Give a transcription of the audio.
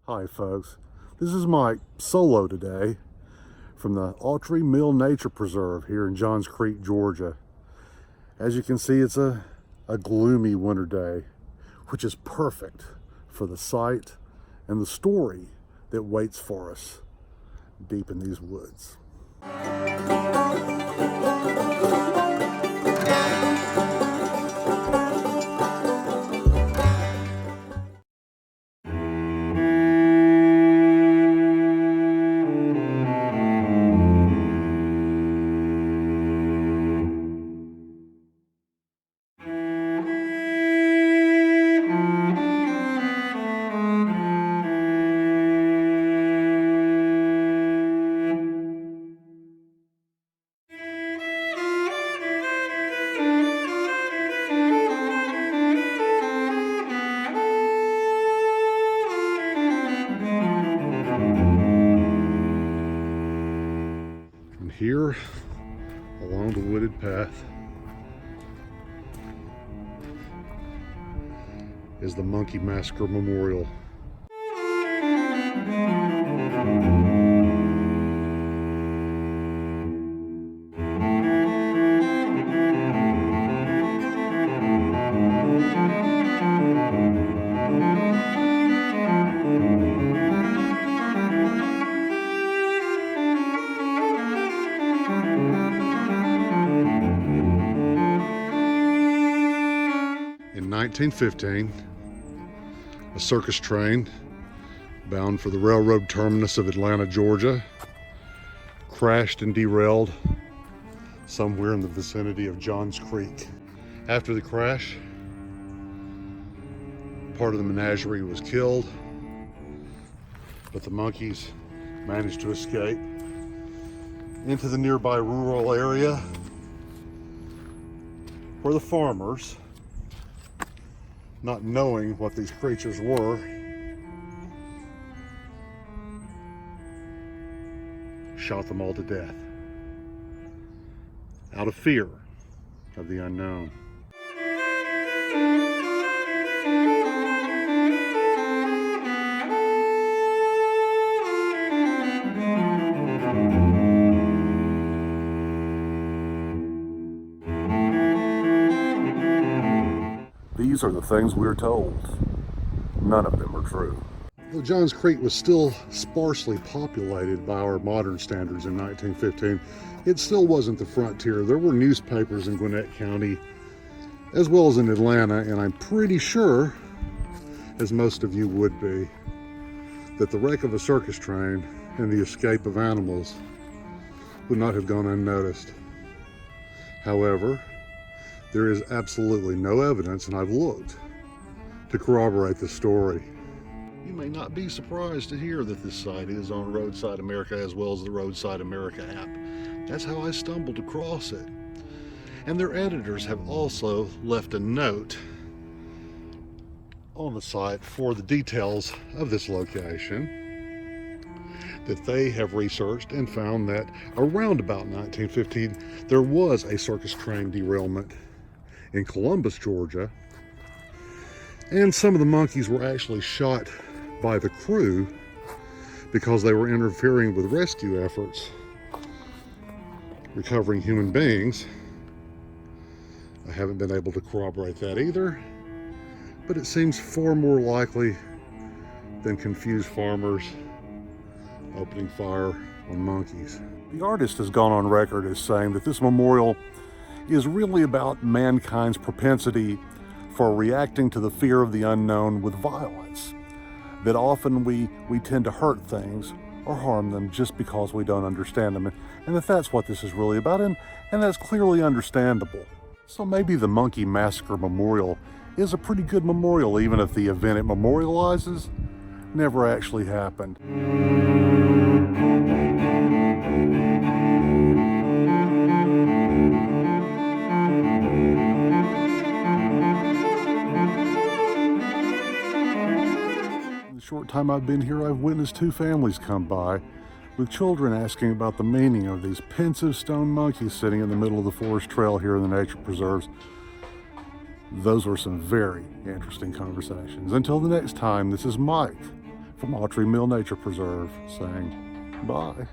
Hi folks, this is Mike solo today from the Autry Mill Nature Preserve here in Johns Creek, Georgia. As you can see, it's a gloomy winter day, which is perfect for the sight and the story that waits for us deep in these woods. And here, along the wooded path, is the Monkey Massacre Memorial. In 1915, a circus train bound for the railroad terminus of Atlanta, Georgia, crashed and derailed somewhere in the vicinity of Johns Creek. After the crash, part of the menagerie was killed, but the monkeys managed to escape into the nearby rural area where the farmers, not knowing what these creatures were, shot them all to death out of fear of the unknown. These are the things we're told. None of them are true. Though Johns Creek was still sparsely populated by our modern standards in 1915, it still wasn't the frontier. There were newspapers in Gwinnett County as well as in Atlanta, and I'm pretty sure, as most of you would be, that the wreck of a circus train and the escape of animals would not have gone unnoticed. However, there is absolutely no evidence, and I've looked, to corroborate the story. You may not be surprised to hear that this site is on Roadside America as well as the Roadside America app. That's how I stumbled across it. And their editors have also left a note on the site for the details of this location that they have researched and found that around about 1915 there was a circus train derailment in Columbus, Georgia, and some of the monkeys were actually shot by the crew because they were interfering with rescue efforts, recovering human beings. I haven't been able to corroborate that either, but it seems far more likely than confused farmers opening fire on monkeys. The artist has gone on record as saying that this memorial is really about mankind's propensity for reacting to the fear of the unknown with violence. That often we tend to hurt things or harm them just because we don't understand them. And that's what this is really about, and that's clearly understandable. So maybe the Monkey Massacre Memorial is a pretty good memorial, even if the event it memorializes never actually happened. In the short time I've been here, I've witnessed two families come by with children asking about the meaning of these pensive stone monkeys sitting in the middle of the forest trail here in the nature preserves. Those were some very interesting conversations. Until the next time, this is Mike from Autry Mill Nature Preserve, saying bye.